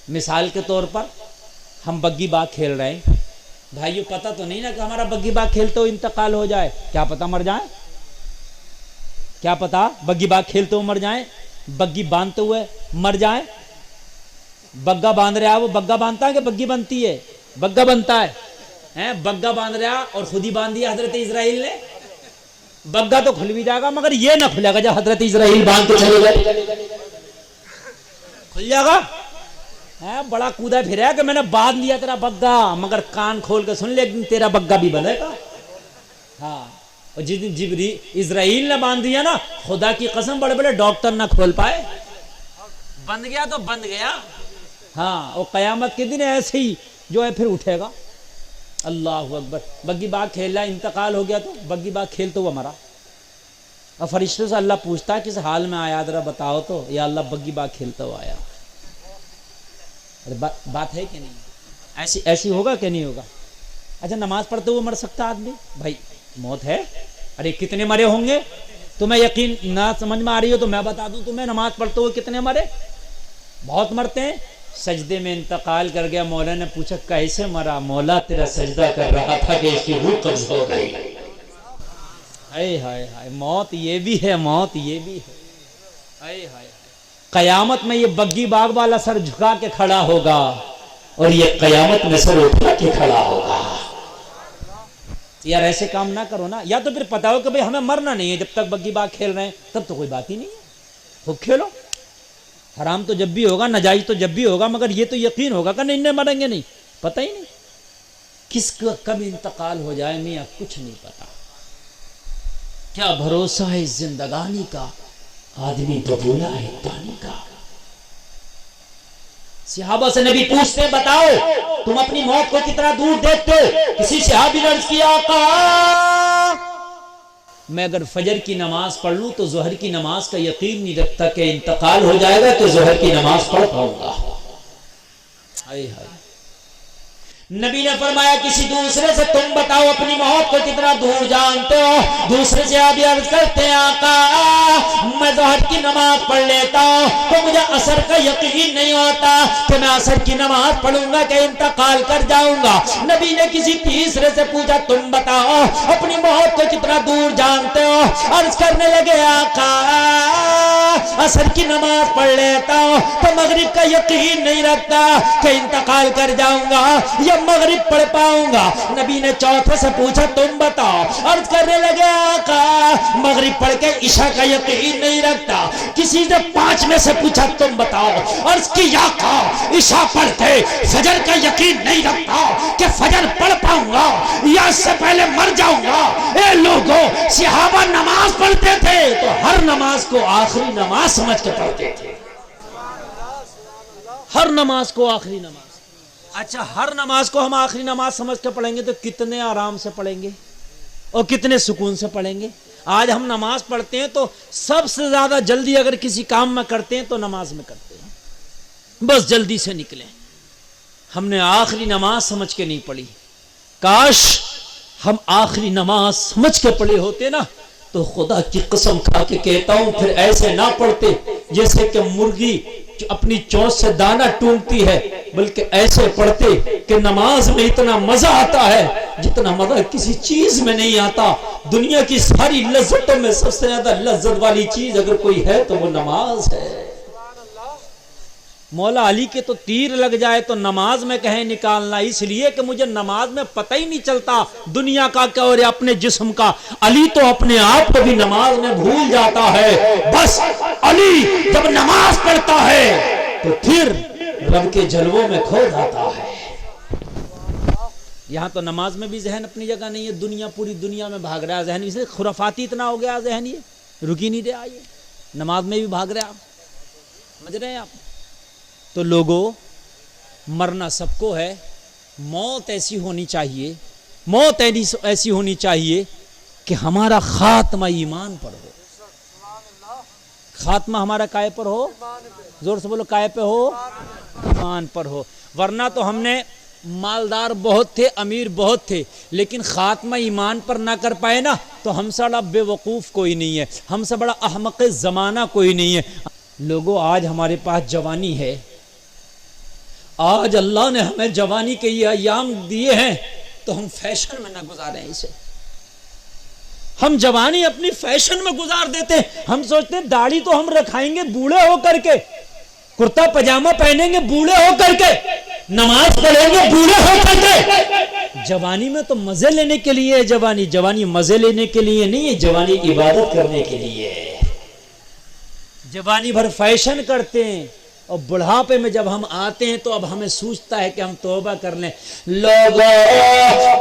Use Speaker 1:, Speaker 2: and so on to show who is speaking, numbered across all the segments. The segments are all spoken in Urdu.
Speaker 1: مثال کے طور پر ہم بگی باغ کھیل رہے ہیں، بھائیو پتہ تو نہیں نا کہ ہمارا بگی باغ کھیلتے ہوئے انتقال ہو جائے، کیا پتہ مر جائیں، کیا پتہ بگی باغ کھیلتے ہوئے مر جائیں، بگی باندھتے ہوئے مر جائیں۔ بگا باندھ رہا، وہ بگا باندھتا ہے کہ بگی بنتی ہے؟ بگا بنتا ہے، بگا باندھ رہا اور خود ہی باندھ دیا حضرت اسرائیل نے۔ بگا تو کھل بھی جائے گا مگر یہ نہ کھلے گا جب حضرت اسرائیل باندھ کے چلے گئے، کھل جائے گا؟ بڑا کودا پھرا کہ میں نے باندھ لیا تیرا بگا، مگر کان کھول کے سن لے تیرا بگا بھی بنے گا۔ ہاں، اور جس دن اسرائیل نے باندھ دیا نا، خدا کی قسم بڑے بڑے ڈاکٹر نہ کھول پائے، بند گیا تو بند گیا۔ ہاں، اور قیامت کے دن ایسے ہی جو ہے پھر اٹھے گا۔ اللہ اکبر، بگی باغ کھیل رہا، انتقال ہو گیا تو بگی باغ کھیلتے ہوا مرا، اور فرشتوں سے اللہ پوچھتا ہے کس حال میں آیا ذرا بتاؤ تو، یا اللہ بگی باغ کھیلتا ہوا آیا۔ بات ہے کہ نہیں؟ ایسی ہوگا کہ نہیں ہوگا؟ اچھا، نماز پڑھتے ہوئے مر سکتا آدمی؟ بھائی موت ہے، ارے کتنے مرے ہوں گے؟ تمہیں یقین نہ سمجھ میں آ رہی ہو تو میں بتا دوں تمہیں، نماز پڑھتے ہوئے کتنے مرے؟ بہت مرتے ہیں۔ سجدے میں انتقال کر گیا، مولا نے پوچھا کیسے مرا؟ مولا تیرا سجدہ کر رہا تھا کہ اس کی روح قبض ہو گئی۔ ہائے ہائے ہائے، موت یہ بھی ہے، موت یہ بھی ہے۔ ہائے ہائے، قیامت میں یہ بگی باغ والا سر جھکا کے کھڑا ہوگا اور یہ قیامت میں سر اٹھا کے کھڑا ہوگا۔ یار ایسے کام نہ کرو نا، یا تو پھر پتا ہو کہ بھئی ہمیں مرنا نہیں ہے، جب تک بگی باغ کھیل رہے ہیں تب تو کوئی بات ہی نہیں ہے، خوب کھیلو، حرام تو جب بھی ہوگا، ناجائز تو جب بھی ہوگا، مگر یہ تو یقین ہوگا کہ نہیں مریں گے، نہیں پتہ ہی نہیں کس کا کب انتقال ہو جائے، میاں کچھ نہیں پتا۔ کیا بھروسہ ہے اس زندگانی کا، آدمی ببولا ہے پانی کا۔ صحابہ سے نبی پوچھتے ہیں بتاؤ تم اپنی موت کو کتنا دور دیکھتے ہو؟ کسی صحابی نے عرض کیا آقا میں اگر فجر کی نماز پڑھ لوں تو ظہر کی نماز کا یقین نہیں رکھتا کہ انتقال ہو جائے گا تو ظہر کی نماز پڑھ پاؤں گا۔ ہائے ہائے، نبی نے فرمایا کسی دوسرے سے تم بتاؤ اپنی موت کو کتنا دور جانتے ہو؟ دوسرے سے آپ عرض کرتے ہیں آقا میں ظہر کی نماز پڑھ لیتا ہوں تو مجھے عصر کا یقین نہیں ہوتا کہ میں عصر کی نماز پڑھوں گا کہ انتقال کر جاؤں گا۔ نبی نے کسی تیسرے سے پوچھا تم بتاؤ اپنی موت کو کتنا دور جانتے ہو؟ عرض کرنے لگے آقا عصر کی نماز پڑھ لیتا ہوں تو مغرب کا یقین نہیں رکھتا کہ انتقال کر جاؤں گا یا مغرب پڑھ پاؤں گا۔ نبی نے چوتھے سے پوچھا تم بتاؤ، عرض کرنے لگے آقا مغرب پڑھ کے عشاء کا یقین نہیں رکھتا۔ کسی نے پانچ میں سے پوچھا تم بتاؤ، عرض کی آقا عشاء پڑھ کے فجر کا یقین نہیں رکھتا کہ فجر پڑھ پاؤں گا یا اس سے پہلے مر جاؤں گا۔ اے لوگوں، صحابہ نماز پڑھتے تھے تو ہر نماز کو آخری نماز سمجھ کے پڑھتے تھے، ہر نماز کو آخری نماز۔ اچھا، ہر نماز کو ہم آخری نماز سمجھ کے پڑھیں گے تو کتنے آرام سے پڑھیں گے اور کتنے سکون سے پڑھیں گے۔ آج ہم نماز پڑھتے ہیں تو سب سے زیادہ جلدی اگر کسی کام میں کرتے ہیں تو نماز میں کرتے ہیں، بس جلدی سے نکلیں۔ ہم نے آخری نماز سمجھ کے نہیں پڑھی، کاش ہم آخری نماز سمجھ کے پڑھے ہوتے نا تو خدا کی قسم کھا کے کہتا ہوں پھر ایسے نہ پڑھتے جیسے کہ مرغی اپنی چونچ سے دانہ ٹونگتی ہے، بلکہ ایسے پڑھتے کہ نماز میں اتنا مزہ آتا ہے جتنا مزہ کسی چیز میں نہیں آتا۔ دنیا کی ساری لذتوں میں سب سے زیادہ لذت والی چیز اگر کوئی ہے تو وہ نماز ہے۔ مولا علی کے تو تیر لگ جائے تو نماز میں کہیں نکالنا، اس لیے کہ مجھے نماز میں پتہ ہی نہیں چلتا دنیا کا کیا اور اپنے جسم کا۔ علی تو اپنے آپ کو بھی نماز میں بھول جاتا ہے، بس علی جب نماز پڑھتا ہے تو پھر رب کے جلووں میں کھو جاتا ہے۔ یہاں تو نماز میں بھی ذہن اپنی جگہ نہیں ہے، دنیا پوری دنیا میں بھاگ رہا ہے ذہن، اسے خرافاتی اتنا ہو گیا ذہن، یہ رک ہی نہیں رہا، یہ نماز میں بھی بھاگ رہا، سمجھ رہے ہیں آپ؟ تو لوگوں، مرنا سب کو ہے، موت ایسی ہونی چاہیے، موت ایسی ہونی چاہیے کہ ہمارا خاتمہ ایمان پر ہو۔ خاتمہ ہمارا کائے پر ہو؟ زور سے بولو، کائے پہ ہو؟ ایمان پر ہو۔ ورنہ تو ہم نے مالدار بہت تھے، امیر بہت تھے، لیکن خاتمہ ایمان پر نہ کر پائے نا تو ہم سے بڑا بے وقوف کوئی نہیں ہے، ہم سے بڑا احمق زمانہ کوئی نہیں ہے۔ لوگوں، آج ہمارے پاس جوانی ہے، آج اللہ نے ہمیں جوانی کے یہ ایام دیے ہیں تو ہم فیشن میں نہ گزاریں اسے. ہم جوانی اپنی فیشن میں گزار دیتے ہیں. ہم سوچتے ہیں داڑھی تو ہم رکھائیں گے بوڑھے ہو کر کے, کرتا پجامہ پہنیں گے بوڑھے ہو کر کے, نماز پڑھیں گے بوڑھے ہو کر کے. جوانی میں تو مزے لینے کے لیے ہے. جوانی مزے لینے کے لیے نہیں ہے, جوانی عبادت کرنے کے لیے ہے. جوانی بھر فیشن کرتے ہیں اور بڑھاپے میں جب ہم آتے ہیں تو اب ہمیں سوچتا ہے کہ ہم توبہ کر لیں. لوگوں,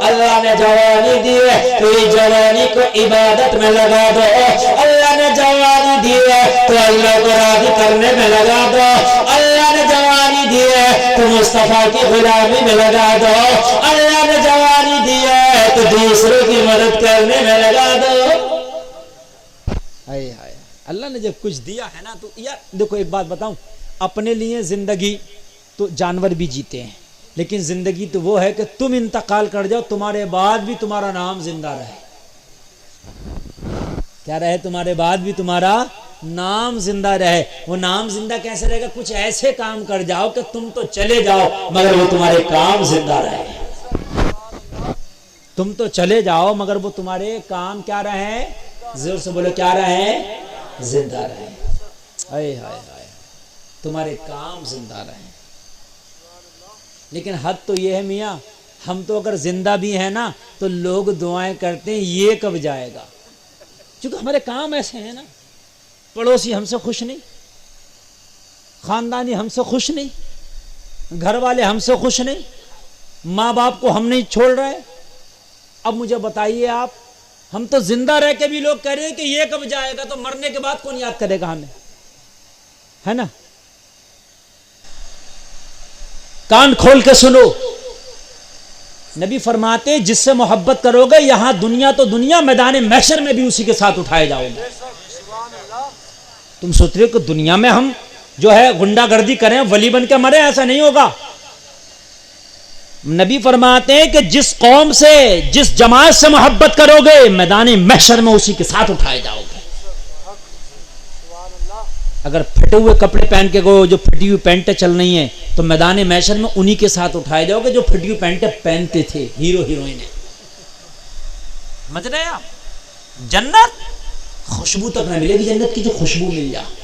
Speaker 1: اللہ نے جوانی دی ہے تو یہ جوانی کو عبادت میں لگا دو. اللہ نے جوانی دی ہے تو اللہ کو راضی کرنے میں لگا دو. اللہ نے جوانی دی ہے تو مصطفیٰ کی غلامی میں لگا دو. اللہ نے جوانی دی ہے تو دوسروں کی مدد کرنے میں لگا دو. اللہ نے جب کچھ دیا ہے نا تو یار دیکھو ایک بات بتاؤں, اپنے لیے زندگی تو جانور بھی جیتے ہیں, لیکن زندگی تو وہ ہے کہ تم انتقال کر جاؤ تمہارے بعد بھی تمہارا نام زندہ رہے. کیا رہے؟ تمہارے بعد بھی تمہارا نام زندہ رہے. وہ نام زندہ کیسے رہے گا؟ کچھ ایسے کام کر جاؤ کہ تم تو چلے جاؤ مگر وہ تمہارے کام زندہ رہے. تم تو چلے جاؤ مگر وہ تمہارے کام کیا رہے؟ زور سے بولو, کیا رہے؟ زندہ رہے. ہائے ہائے ہائے, تمہارے کام زندہ رہے. لیکن حد تو یہ ہے میاں, ہم تو اگر زندہ بھی ہیں نا تو لوگ دعائیں کرتے ہیں یہ کب جائے گا, کیونکہ ہمارے کام ایسے ہیں نا. پڑوسی ہم سے خوش نہیں, خاندانی ہم سے خوش نہیں, گھر والے ہم سے خوش نہیں, ماں باپ کو ہم نہیں چھوڑ رہے. اب مجھے بتائیے آپ, ہم تو زندہ رہ کے بھی لوگ کہہ رہے ہیں کہ یہ کب جائے گا, تو مرنے کے بعد کون یاد کرے گا ہمیں, ہے نا. کان کھول کے سنو, نبی فرماتے ہیں جس سے محبت کرو گے یہاں دنیا تو دنیا, میدان محشر میں بھی اسی کے ساتھ اٹھائے جاؤ گے. تم سوچ رہے ہو کہ دنیا میں ہم جو ہے غنڈہ گردی کریں ولی بن کے مرے, ایسا نہیں ہوگا. نبی فرماتے ہیں کہ جس قوم سے جس جماعت سے محبت کرو گے میدان محشر میں اسی کے ساتھ اٹھائے جاؤ گے. اگر پھٹے ہوئے کپڑے پہن کے گو, جو پھٹی ہوئی پینٹیں چل رہی ہیں, تو میدان محشر میں انہی کے ساتھ اٹھائے جاؤ گے جو پھٹی ہوئی پینٹیں پہنتے تھے ہیرو ہیروئن. سمجھ رہے آپ؟ جنت خوشبو تک نہ ملے گی, جنت کی جو خوشبو مل جائے